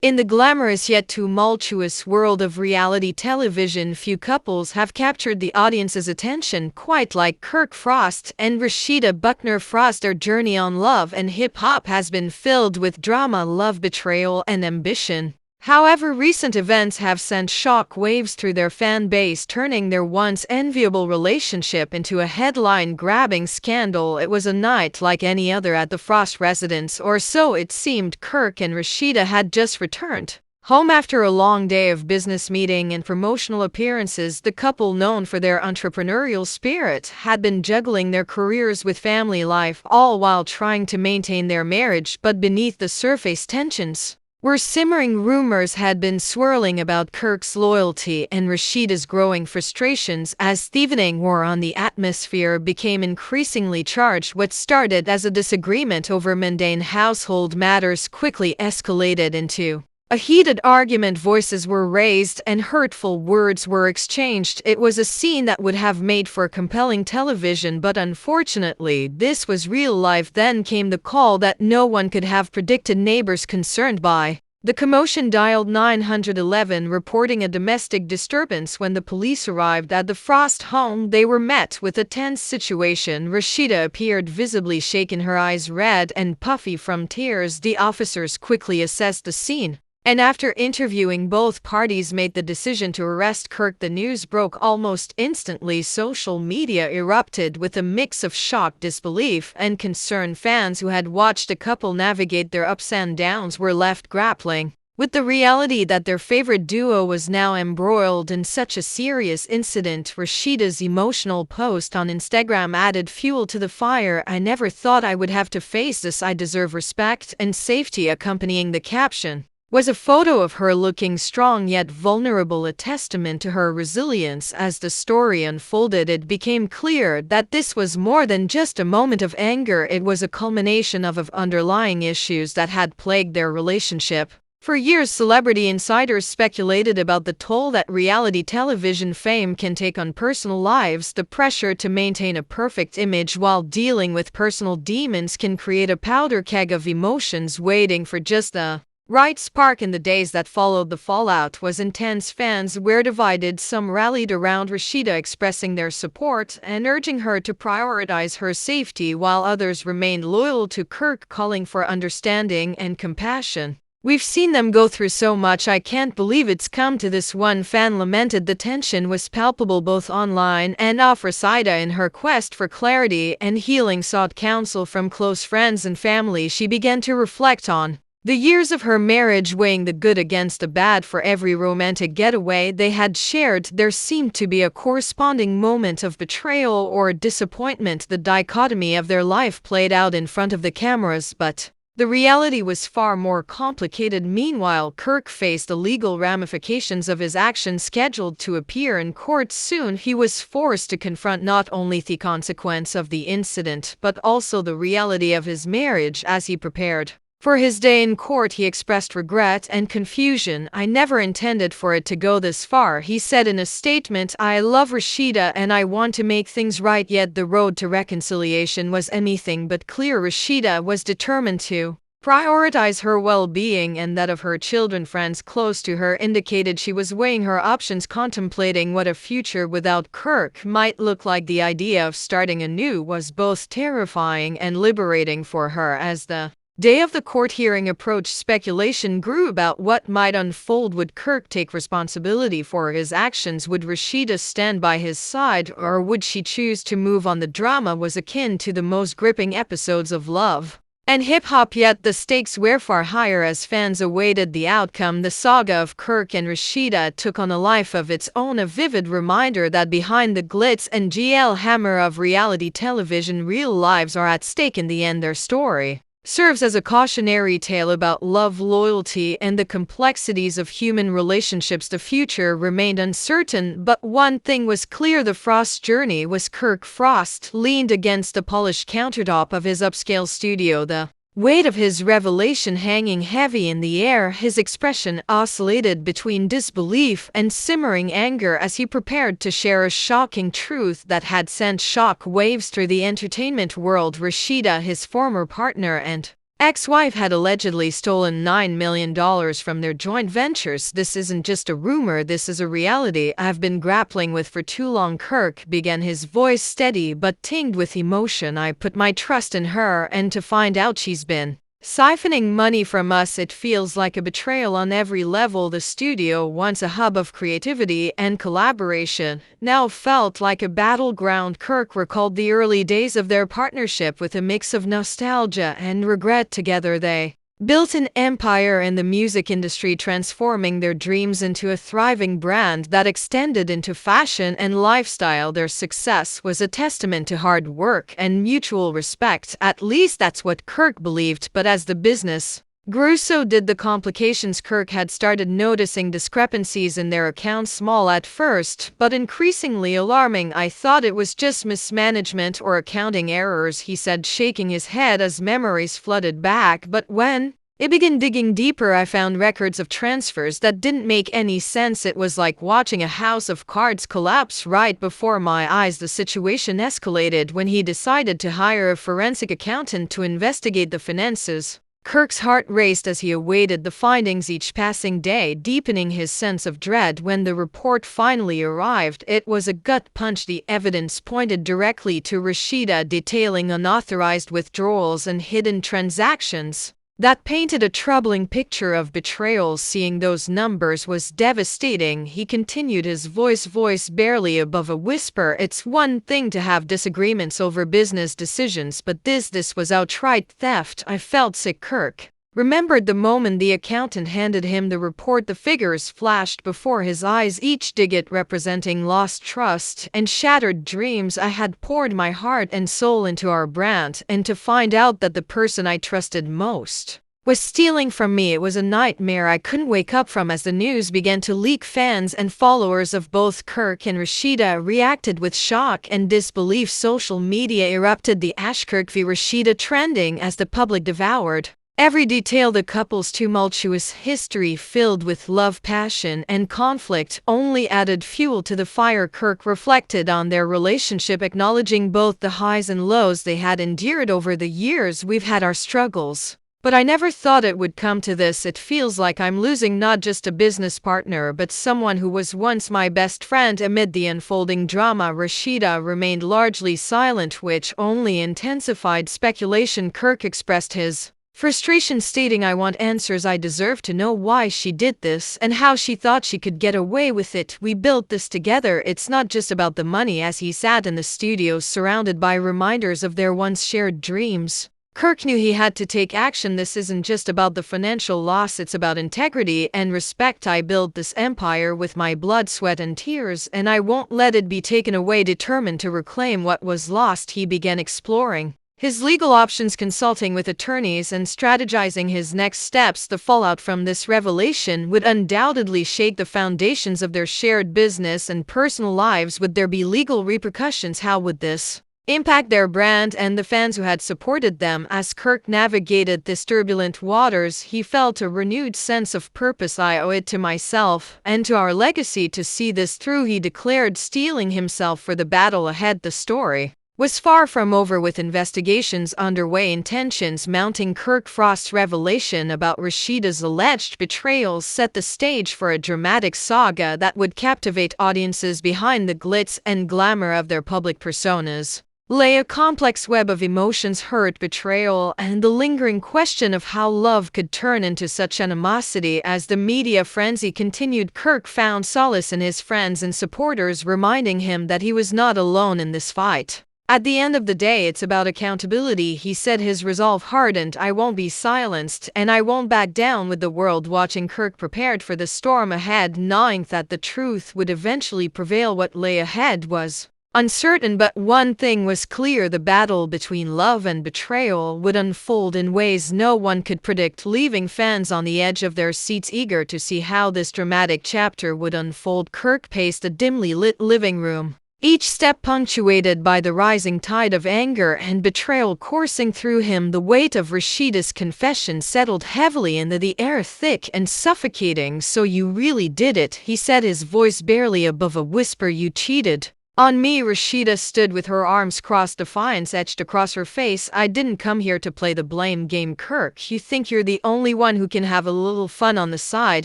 In the glamorous yet tumultuous world of reality television, few couples have captured the audience's attention quite like Kirk Frost and Rasheeda Buckner Frost. Their journey on Love and Hip Hop has been filled with drama, love, betrayal, and ambition. However, recent events have sent shock waves through their fan base, turning their once enviable relationship into a headline-grabbing scandal. It was a night like any other at the Frost residence, or so it seemed. Kirk and Rasheeda had just returned home after a long day of business meeting and promotional appearances. The couple, known for their entrepreneurial spirit, had been juggling their careers with family life, all while trying to maintain their marriage. But beneath the surface, tensions were simmering. Rumors had been swirling about Kirk's loyalty and Rasheeda's growing frustrations as the evening wore on. The atmosphere became increasingly charged. What started as a disagreement over mundane household matters quickly escalated into a heated argument. Voices were raised and hurtful words were exchanged. It was a scene that would have made for compelling television, but unfortunately, this was real life. Then came the call that no one could have predicted. Neighbors concerned by the commotion dialed 911, reporting a domestic disturbance. When the police arrived at the Frost home, they were met with a tense situation. Rasheeda appeared visibly shaken, her eyes red and puffy from tears. The officers quickly assessed the scene, and after interviewing both parties, made the decision to arrest Kirk. The news broke almost instantly. Social media erupted with a mix of shock, disbelief, and concern. Fans who had watched the couple navigate their ups and downs were left grappling with the reality that their favorite duo was now embroiled in such a serious incident. Rasheeda's emotional post on Instagram added fuel to the fire. "I never thought I would have to face this. I deserve respect and safety." Accompanying the caption was a photo of her looking strong yet vulnerable, a testament to her resilience. As the story unfolded, it became clear that this was more than just a moment of anger. It was a culmination of underlying issues that had plagued their relationship for years. Celebrity insiders speculated about the toll that reality television fame can take on personal lives. The pressure to maintain a perfect image while dealing with personal demons can create a powder keg of emotions waiting for just the right spark. In the days that followed, the fallout was intense. Fans were divided. Some rallied around Rasheeda, expressing their support and urging her to prioritize her safety, while others remained loyal to Kirk, calling for understanding and compassion. "We've seen them go through so much. I can't believe it's come to this," one fan lamented. The tension was palpable both online and off. Rasheeda, in her quest for clarity and healing, sought counsel from close friends and family. She began to reflect on the years of her marriage, weighing the good against the bad. For every romantic getaway they had shared, there seemed to be a corresponding moment of betrayal or disappointment. The dichotomy of their life played out in front of the cameras, but the reality was far more complicated. Meanwhile, Kirk faced the legal ramifications of his actions. Scheduled to appear in court soon, he was forced to confront not only the consequence of the incident, but also the reality of his marriage. As he prepared for his day in court, he expressed regret and confusion. "I never intended for it to go this far," he said in a statement. "I love Rasheeda and I want to make things right." Yet the road to reconciliation was anything but clear. Rasheeda was determined to prioritize her well-being and that of her children. Friends close to her indicated she was weighing her options, contemplating what a future without Kirk might look like. The idea of starting anew was both terrifying and liberating for her. As the day of the court hearing approached, speculation grew about what might unfold. Would Kirk take responsibility for his actions? Would Rasheeda stand by his side, or would she choose to move on? The drama was akin to the most gripping episodes of Love and Hip Hop, yet the stakes were far higher as fans awaited the outcome. The saga of Kirk and Rasheeda took on a life of its own, a vivid reminder that behind the glitz and glamour of reality television, real lives are at stake. In the end, their story serves as a cautionary tale about love, loyalty, and the complexities of human relationships. The future remained uncertain, but one thing was clear: the Frost journey was Kirk Frost leaned against the polished countertop of his upscale studio, the weight of his revelation hanging heavy in the air. His expression oscillated between disbelief and simmering anger as he prepared to share a shocking truth that had sent shock waves through the entertainment world. Rasheeda, his former partner and ex-wife had allegedly stolen $9 million from their joint ventures. This isn't just a rumor, this is a reality I've been grappling with for too long. Kirk began, his voice steady but tinged with emotion. I put my trust in her, and to find out she's been siphoning money from us, it feels like a betrayal on every level. The studio, once a hub of creativity and collaboration, now felt like a battleground. Kirk recalled the early days of their partnership with a mix of nostalgia and regret. Together they built an empire in the music industry, transforming their dreams into a thriving brand that extended into fashion and lifestyle. Their success was a testament to hard work and mutual respect. At least that's what Kirk believed. But as the business grew, so did the complications. Kirk had started noticing discrepancies in their accounts, small at first, but increasingly alarming. I thought it was just mismanagement or accounting errors, he said, shaking his head as memories flooded back. But when I began digging deeper, I found records of transfers that didn't make any sense. It was like watching a house of cards collapse right before my eyes. The situation escalated when he decided to hire a forensic accountant to investigate the finances. Kirk's heart raced as he awaited the findings, each passing day deepening his sense of dread. When the report finally arrived, it was a gut punch. The evidence pointed directly to Rasheeda, detailing unauthorized withdrawals and hidden transactions that painted a troubling picture of betrayal. Seeing those numbers was devastating. He continued, his voice barely above a whisper. It's one thing to have disagreements over business decisions, but this was outright theft. I felt sick. Kirk remembered the moment the accountant handed him the report. The figures flashed before his eyes, each digit representing lost trust and shattered dreams. I had poured my heart and soul into our brand, and to find out that the person I trusted most was stealing from me, it was a nightmare I couldn't wake up from. As the news began to leak, fans and followers of both Kirk and Rasheeda reacted with shock and disbelief. Social media erupted, the #Kirk v Rasheeda trending as the public devoured every detail. The couple's tumultuous history, filled with love, passion, and conflict, only added fuel to the fire. Kirk reflected on their relationship, acknowledging both the highs and lows they had endured over the years. We've had our struggles, but I never thought it would come to this. It feels like I'm losing not just a business partner, but someone who was once my best friend. Amid the unfolding drama, Rasheeda remained largely silent, which only intensified speculation. Kirk expressed his frustration, stating, I want answers. I deserve to know why she did this and how she thought she could get away with it. We built this together. It's not just about the money. As he sat in the studio surrounded by reminders of their once shared dreams, Kirk knew he had to take action. This isn't just about the financial loss, it's about integrity and respect. I built this empire with my blood, sweat, and tears, and I won't let it be taken away. Determined to reclaim what was lost, he began exploring his legal options, consulting with attorneys and strategizing his next steps. The fallout from this revelation would undoubtedly shake the foundations of their shared business and personal lives. Would there be legal repercussions? How would this impact their brand and the fans who had supported them? As Kirk navigated this turbulent waters, he felt a renewed sense of purpose. I owe it to myself and to our legacy to see this through, he declared, steeling himself for the battle ahead. The story was far from over, with investigations underway and tensions mounting. Kirk Frost's revelation about Rasheeda's alleged betrayals set the stage for a dramatic saga that would captivate audiences. Behind the glitz and glamour of their public personas lay a complex web of emotions: hurt, betrayal, and the lingering question of how love could turn into such animosity. As the media frenzy continued, Kirk found solace in his friends and supporters, reminding him that he was not alone in this fight. At the end of the day, it's about accountability, he said, his resolve hardened. I won't be silenced, and I won't back down. With the world watching, Kirk prepared for the storm ahead, knowing that the truth would eventually prevail. What lay ahead was uncertain, but one thing was clear: the battle between love and betrayal would unfold in ways no one could predict, leaving fans on the edge of their seats, eager to see how this dramatic chapter would unfold. Kirk paced a dimly lit living room, each step punctuated by the rising tide of anger and betrayal coursing through him. The weight of Rasheeda's confession settled heavily into the air, thick and suffocating. So you really did it, he said, his voice barely above a whisper. You cheated On me, Rasheeda stood with her arms crossed, defiance etched across her face. I didn't come here to play the blame game, Kirk. You think you're the only one who can have a little fun on the side.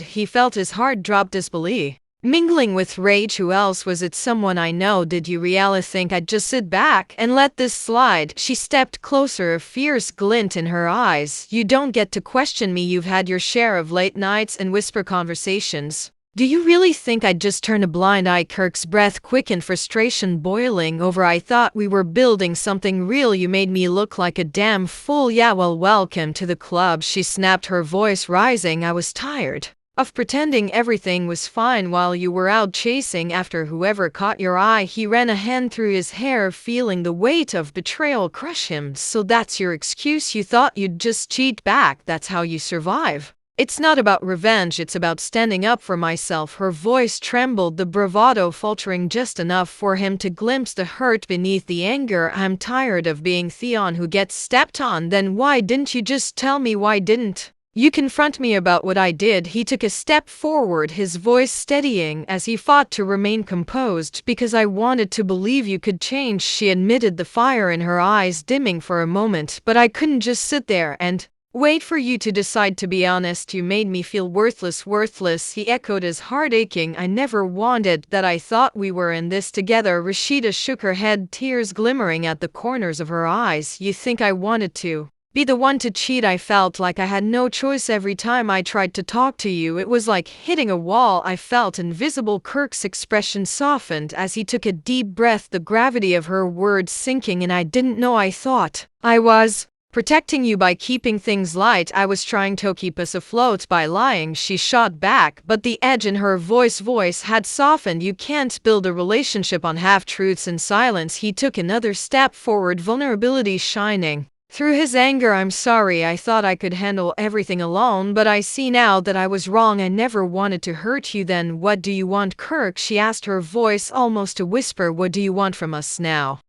He felt his heart drop, disbelief mingling with rage. Who else was it? Someone I know. Did you really think I'd just sit back and let this slide? She stepped closer, a fierce glint in her eyes. You don't get to question me. You've had your share of late nights and whisper conversations. Do you really think I'd just turn a blind eye? Kirk's breath quickened, frustration boiling over. I thought we were building something real. You made me look like a damn fool. Yeah, well, welcome to the club, she snapped, her voice rising. I was tired of pretending everything was fine while you were out chasing after whoever caught your eye. He ran a hand through his hair, feeling the weight of betrayal crush him. So that's your excuse? You thought you'd just cheat back? That's how you survive? It's not about revenge, it's about standing up for myself. Her voice trembled, the bravado faltering just enough for him to glimpse the hurt beneath the anger. I'm tired of being Theon who gets stepped on. Then why didn't you just tell me? Why didn't you confront me about what I did? He took a step forward, his voice steadying as he fought to remain composed. Because I wanted to believe you could change, she admitted, the fire in her eyes dimming for a moment. But I couldn't just sit there and wait for you to decide. To be honest, you made me feel worthless. Worthless, he echoed, his heart aching. I never wanted that. I thought we were in this together. Rasheeda shook her head, tears glimmering at the corners of her eyes. You think I wanted to be the one to cheat? I felt like I had no choice. Every time I tried to talk to you, it was like hitting a wall. I felt invisible. Kirk's expression softened as he took a deep breath, the gravity of her words sinking in. I didn't know. I thought I was protecting you by keeping things light. I was trying to keep us afloat by lying, she shot back, but the edge in her voice had softened. You can't build a relationship on half-truths and silence. He took another step forward, vulnerability shining through his anger. I'm sorry, I thought I could handle everything alone, but I see now that I was wrong. I never wanted to hurt you. Then what do you want, Kirk? She asked, her voice almost a whisper. What do you want from us now?